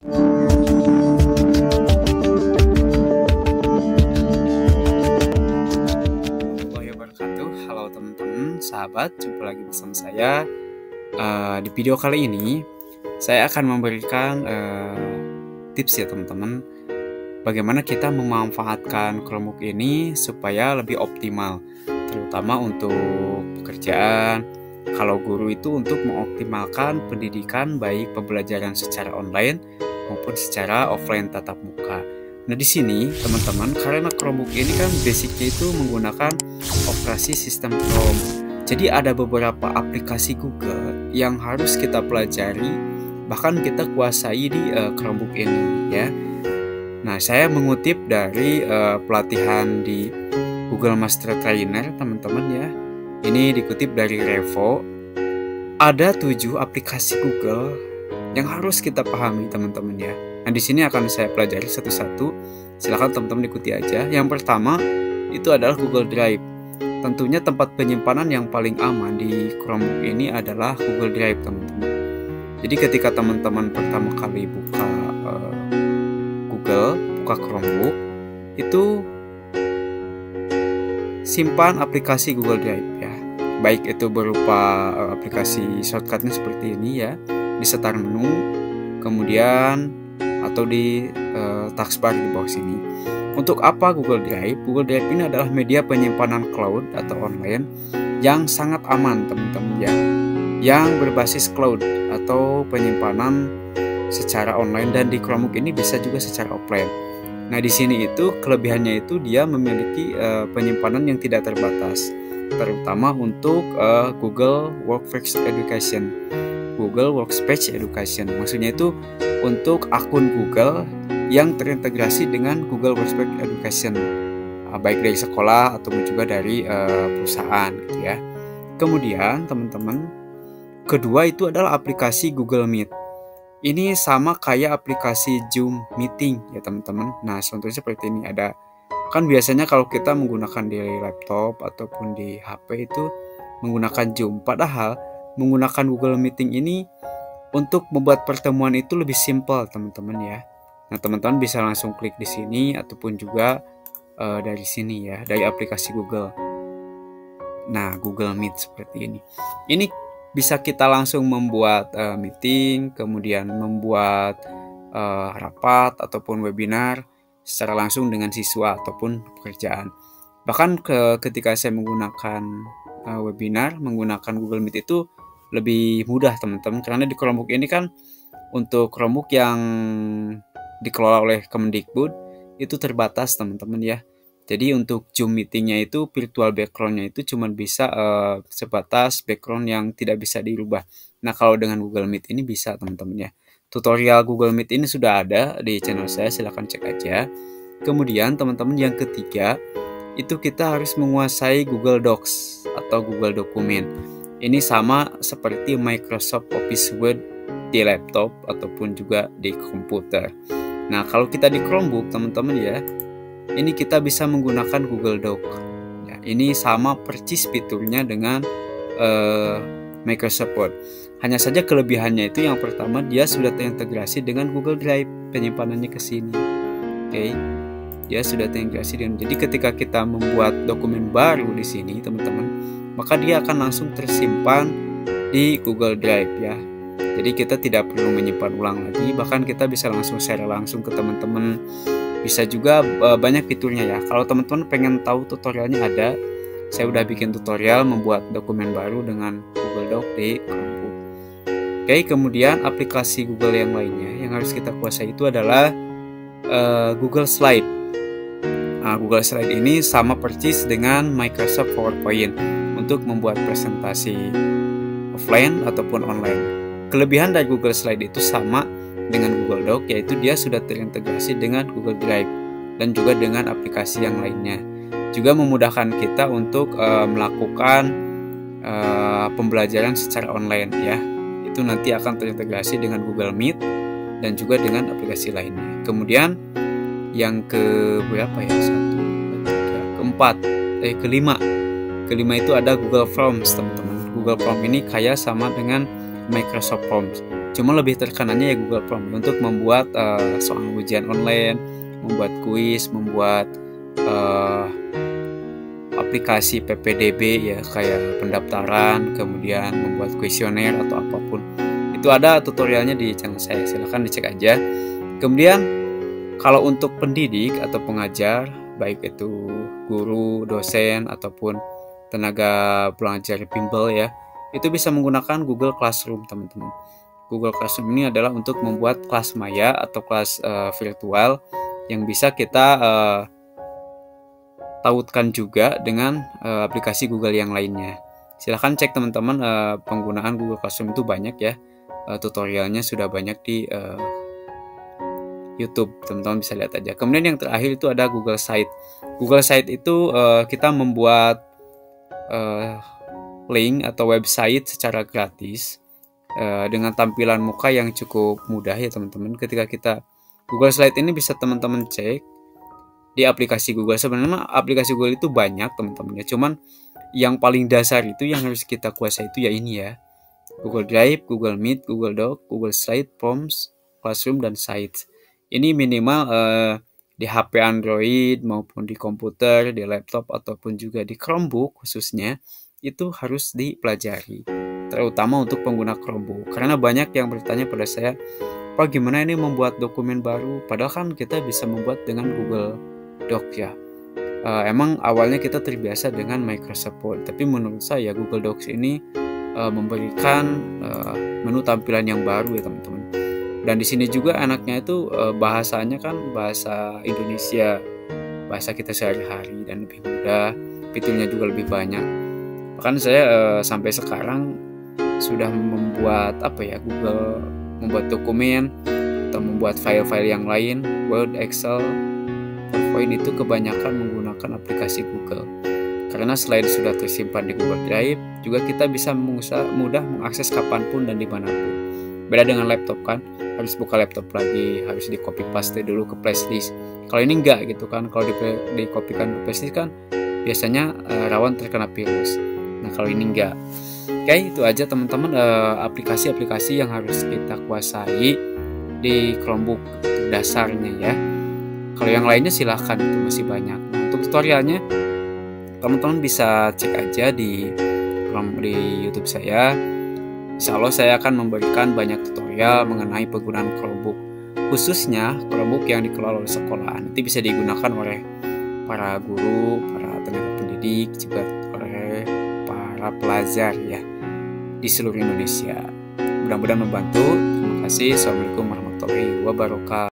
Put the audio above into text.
Warahmatullahi wabarakatuh. Halo teman-teman, sahabat, jumpa lagi bersama saya. Di video kali ini saya akan memberikan tips ya teman-teman, bagaimana kita memanfaatkan Chromebook ini supaya lebih optimal, terutama untuk pekerjaan. Kalau guru itu untuk mengoptimalkan pendidikan baik pembelajaran secara online maupun secara offline tatap muka. Nah di sini teman-teman, karena Chromebook ini kan basicnya itu menggunakan operasi sistem Chrome. Jadi ada beberapa aplikasi Google yang harus kita pelajari, bahkan kita kuasai di Chromebook ini ya. Nah saya mengutip dari pelatihan di Google Master Trainer teman-teman ya. Ini dikutip dari Revo. Ada 7 aplikasi Google yang harus kita pahami teman-teman ya. Nah di sini akan saya pelajari satu-satu. Silahkan teman-teman ikuti aja. Yang pertama itu adalah Google Drive. Tentunya tempat penyimpanan yang paling aman di Chromebook ini adalah Google Drive teman-teman. Jadi ketika teman-teman pertama kali buka buka Chromebook, itu simpan aplikasi Google Drive ya. Baik itu berupa aplikasi shortcutnya seperti ini ya, di start menu, kemudian atau di taskbar di bawah sini. Untuk apa Google Drive? Google Drive ini adalah media penyimpanan cloud atau online yang sangat aman teman-teman ya, yang berbasis cloud atau penyimpanan secara online, dan di Chromebook ini bisa juga secara offline. Nah di sini itu kelebihannya itu dia memiliki penyimpanan yang tidak terbatas, terutama untuk Google Workspace Education. Google Workspace Education maksudnya itu untuk akun Google yang terintegrasi dengan Google Workspace Education, baik dari sekolah ataupun juga dari perusahaan gitu ya. Kemudian teman-teman, kedua itu adalah aplikasi Google Meet. Ini sama kayak aplikasi Zoom Meeting ya teman-teman. Nah contohnya seperti ini, ada kan biasanya kalau kita menggunakan di laptop ataupun di HP itu menggunakan Zoom, padahal menggunakan Google Meeting ini untuk membuat pertemuan itu lebih simpel teman-teman ya. Nah teman-teman bisa langsung klik di sini ataupun juga dari sini ya, dari aplikasi Google. Nah Google Meet seperti ini. Ini bisa kita langsung membuat meeting, kemudian membuat rapat ataupun webinar secara langsung dengan siswa ataupun pekerjaan. Bahkan ketika saya menggunakan webinar menggunakan Google Meet itu lebih mudah teman-teman, karena di Chromebook ini kan untuk Chromebook yang dikelola oleh Kemendikbud itu terbatas teman-teman ya. Jadi untuk Zoom meetingnya itu virtual backgroundnya itu cuma bisa sebatas background yang tidak bisa dirubah. Nah kalau dengan Google Meet ini bisa teman-teman ya. Tutorial Google Meet ini sudah ada di channel saya, silahkan cek aja. Kemudian teman-teman yang ketiga itu kita harus menguasai Google Docs atau Google Dokumen. Ini sama seperti Microsoft Office Word di laptop ataupun juga di komputer. Nah kalau kita di Chromebook teman-teman ya, ini kita bisa menggunakan Google Doc ya, ini sama persis fiturnya dengan Microsoft Word. Hanya saja kelebihannya itu yang pertama, dia sudah terintegrasi dengan Google Drive, penyimpanannya ke sini. Oke. Dia sudah terintegrasi dengan, jadi ketika kita membuat dokumen baru di sini teman-teman, maka dia akan langsung tersimpan di Google Drive ya. Jadi kita tidak perlu menyimpan ulang lagi, bahkan kita bisa langsung share langsung ke teman-teman. Bisa juga banyak fiturnya ya. Kalau teman-teman pengen tahu tutorialnya ada, saya udah bikin tutorial membuat dokumen baru dengan Google Doc di Chromebook. Oke, kemudian aplikasi Google yang lainnya yang harus kita kuasai itu adalah Google Slide. Nah, Google Slide ini sama persis dengan Microsoft PowerPoint untuk membuat presentasi offline ataupun online. Kelebihan dari Google Slide itu sama dengan Google Doc, yaitu dia sudah terintegrasi dengan Google Drive dan juga dengan aplikasi yang lainnya. Juga memudahkan kita untuk melakukan pembelajaran secara online ya. Itu nanti akan terintegrasi dengan Google Meet dan juga dengan aplikasi lainnya. Kemudian yang kelima itu ada Google Forms teman-teman. Google Forms ini kayak sama dengan Microsoft Forms. Cuma lebih tekanannya ya Google Form untuk membuat soal ujian online, membuat kuis, membuat aplikasi PPDB ya kayak pendaftaran, kemudian membuat kuesioner atau apapun. Itu ada tutorialnya di channel saya, silahkan dicek aja. Kemudian kalau untuk pendidik atau pengajar, baik itu guru, dosen ataupun tenaga belajar bimbel ya, itu bisa menggunakan Google Classroom teman-teman. Google Classroom ini adalah untuk membuat kelas maya atau kelas virtual yang bisa kita tautkan juga dengan aplikasi Google yang lainnya. Silahkan cek teman-teman, penggunaan Google Classroom itu banyak ya, tutorialnya sudah banyak di YouTube, teman-teman bisa lihat aja. Kemudian yang terakhir itu ada Google Site. Google Site itu kita membuat link atau website secara gratis dengan tampilan muka yang cukup mudah ya teman-teman. Ketika kita Google Slide ini bisa teman-teman cek di aplikasi Google. Sebenarnya aplikasi Google itu banyak teman-teman ya. Cuman yang paling dasar itu yang harus kita kuasai itu ya ini ya. Google Drive, Google Meet, Google Doc, Google Slide, Forms, Classroom, dan Sites. Ini minimal di HP Android maupun di komputer, di laptop ataupun juga di Chromebook khususnya itu harus dipelajari. Terutama untuk pengguna Chromebook. Karena banyak yang bertanya pada saya, Pak gimana ini membuat dokumen baru? Padahal kan kita bisa membuat dengan Google Doc ya. Emang awalnya kita terbiasa dengan Microsoft Word, tapi menurut saya Google Docs ini memberikan menu tampilan yang baru ya teman-teman. Dan di sini juga enaknya itu bahasanya kan bahasa Indonesia, bahasa kita sehari-hari dan lebih mudah, fiturnya juga lebih banyak. Bahkan saya sampai sekarang sudah membuat Google membuat dokumen atau membuat file-file yang lain, Word, Excel, PowerPoint itu kebanyakan menggunakan aplikasi Google. Karena selain sudah tersimpan di Google Drive, juga kita bisa mudah mengakses kapanpun dan dimanapun. Beda dengan laptop kan, harus buka laptop lagi, harus di copy paste dulu ke flashdisk. Kalau ini enggak gitu kan, kalau di copykan ke flashdisk kan biasanya rawan terkena virus. Nah kalau ini enggak. Oke, itu aja teman-teman aplikasi-aplikasi yang harus kita kuasai di Chromebook dasarnya ya. Kalau yang lainnya silahkan, itu masih banyak. Nah, untuk tutorialnya teman-teman bisa cek aja di YouTube saya. Insya Allah saya akan memberikan banyak tutorial mengenai penggunaan Chromebook, khususnya Chromebook yang dikelola oleh sekolah. Nanti bisa digunakan oleh para guru, para tenaga pendidik, juga oleh para pelajar ya di seluruh Indonesia. Mudah-mudahan membantu. Terima kasih. Assalamualaikum warahmatullahi wabarakatuh.